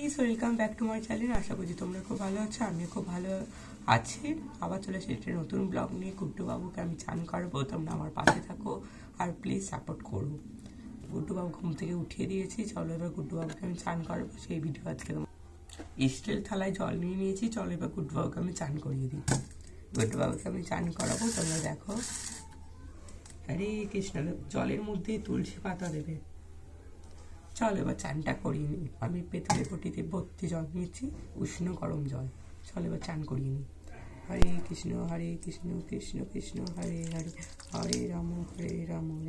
Guys, welcome back to my channel. আশা করছি তোমরা খুব ভালো আছো, আমি খুব ভালো আছি। আবার চলে এসেছি একটা নতুন ব্লগ নিয়ে। গুড্ডু বাবুকে আমি চান করাবো, তোমরা আমার পাশে থাকো আর প্লিজ সাপোর্ট করো। গুড্ডু বাবু ঘুম থেকে উঠিয়ে দিয়েছি, চলো এবার গুড্ডু বাবুকে আমি চান করাবো, সেই ভিডিও আজকে স্টিল থালায় জল নিয়ে নিয়েছি। চলো এবার গুড্ডু বাবুকে আমি চান করিয়ে দিই। গুড্ডু বাবুকে আমি চান করাবো, তোমরা দেখো। হরে কৃষ্ণ। জলের মধ্যে তুলসী পাতা দেবে। চল এবার চানটা করিয়ে নিই। আমি পেতলের পটিতে ভর্তি জল নিয়েছি, উষ্ণ গরম জল। চল এবার চান করিয়ে নিই। হরে কৃষ্ণ কৃষ্ণ কৃষ্ণ হরে হরে, হরে রাম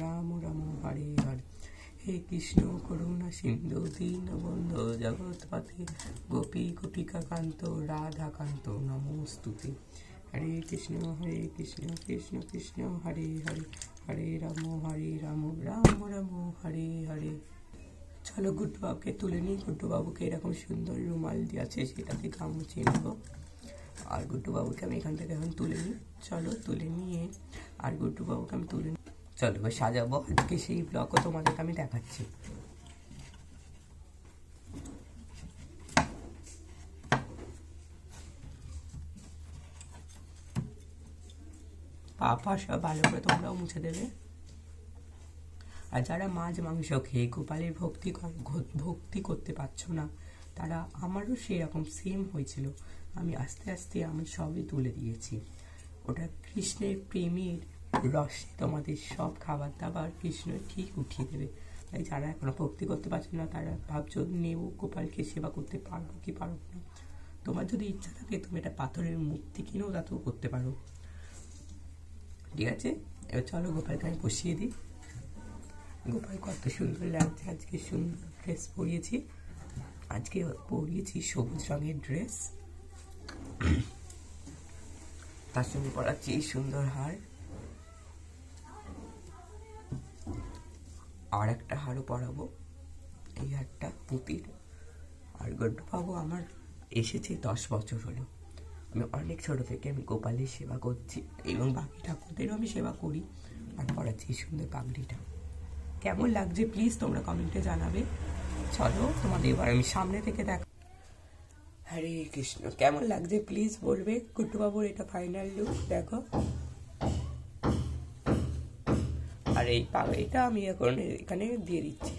রাম রাম হরে হরে। হে কৃষ্ণ করুণা সিন্ধু দীনবন্ধু জগৎপতে, গোপী গোপিকা কান্ত রাধাকান্ত নমস্তুতে। হরে কৃষ্ণ কৃষ্ণ কৃষ্ণ হরে হরে, হরে রাম রাম রাম হরে হরে। চলো গুড্ডু বাবুকে তুলে নিই। গুড্ডু বাবুকে এরকম সুন্দর রুমাল দিয়ে আছে, সেটাতে গা মুছিয়ে নেবো। আর গুড্ডু বাবুকে আমি এখান থেকে এখন তুলে নিই। চলো তুলে নিয়ে আর গুড্ডু বাবুকে আমি তুলে নিই। চলো এবার সাজাবো। আজকে সেই ব্লগও তোমাদেরকে আমি দেখাচ্ছি। পা সব ভালো করে তোমরাও মুছে দেবে। আর যারা মাছ মাংস খেয়ে গোপালের ভক্তি করতে পারছো না, তারা, আমারও সেরকম সেম হয়েছিল। আমি আস্তে আস্তে আমি সবই তুলে দিয়েছি। ওটা কৃষ্ণের প্রেমের রসে তোমাদের সব খাবার দাবার কৃষ্ণ ঠিক উঠিয়ে দেবে। তাই যারা এখনো ভক্তি করতে পারছো না, তারা ভাবছো নেব গোপালকে সেবা করতে পারবো কি পারবো না। তোমার যদি ইচ্ছা থাকে তুমি এটা পাথরের মূর্তি কিনেও তাতেও করতে পারো। ঠিক আছে, এবার চলো গোপালকে আমি বসিয়ে দিই। গোপাল কত সুন্দর লাগছে, আজকে সুন্দর ড্রেস পরিয়েছি। আজকে পরিয়েছি সবুজ রঙের ড্রেস, তার সঙ্গে পরাচ্ছি এই সুন্দর হার। আর একটা হারও পরাবো, এই হারটা পুঁতির। আর গুড্ডু বাবু আমার এসেছে 10 বছর হলো। আমি অনেক ছোট থেকে আমি গোপালের সেবা করছি এবং বাকি ঠাকুরদেরও আমি সেবা করি। আর পরাচ্ছি এই সুন্দর পাগড়িটা। কেমন লাগছে প্লিজ তোমরা কমেন্টে জানাবে। চলো তোমাদের এবার আমি সামনে থেকে দেখ। হরে কৃষ্ণ, কেমন লাগছে প্লিজ বলবে। গুড্ডু বাবুর এটা ফাইনাল লুক দেখো। আর এই পাগড়িটা আমি এখন এখানে দিয়ে দিচ্ছি,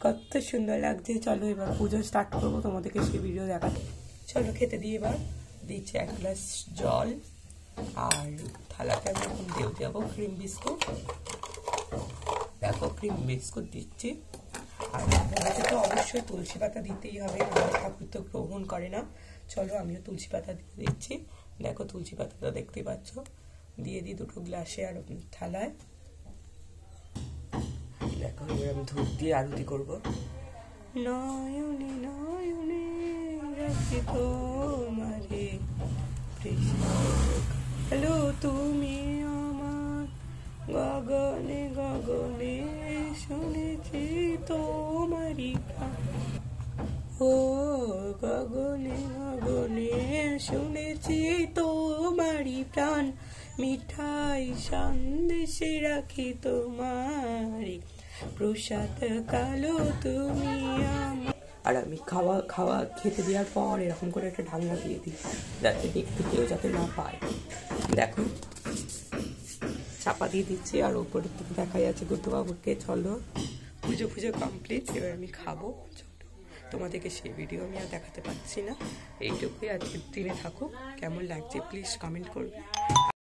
কত সুন্দর লাগছে। চলো এবার পুজো স্টার্ট করবো, তোমাদেরকে সেই ভিডিও দেখাতে। চলো খেতে দিয়ে এবার দিচ্ছি 1 গ্লাস জল। আর থালাতে আমি এখন দিয়ে যাবো ক্রিম বিস্কুট। দেখো ক্রিম বিস্কুট দিচ্ছি। আর আমাকে তো অবশ্যই তুলসী পাতা দিতেই হবে, আমার ঠাকুর তো গ্রহণ করে না। চলো আমিও তুলসী পাতা দিয়ে দিচ্ছি। দেখো তুলসী পাতাটা দেখতে পাচ্ছ, দিয়ে দিই 2 গ্লাসে আর থালায়। দেখো এবার আমি ধূপ দিয়ে আরতি করবো। নয়নে নয়নে রাখি তোমারে কৃষ্ণ, হ্যালো তুমি আমার গগনে গগনে শুনেছি তোমারি গান। ও গগনে গগনে শুনেছি তোমারি প্রাণ, মিঠাই সন্দেশে রাখি তোমারি প্রসাদ কালো তুমি আমার। আর আমি খাওয়া খেতে দেওয়ার পর এরকম করে একটা ঢাকনা দিয়ে দিই, যাতে দেখতে কেউ যাতে না পায়। দেখো চাপা দিয়ে দিচ্ছি। আর ওপরে দেখা যাচ্ছে গুড্ডু বাবুকে। চলো পুজো কমপ্লিট, এবার আমি খাবো। তোমাদেরকে সেই ভিডিও আমি আর দেখাতে পারছি না। এইটুকুই, আজকের দিনে থাকুক। কেমন লাগছে প্লিজ কমেন্ট করবে।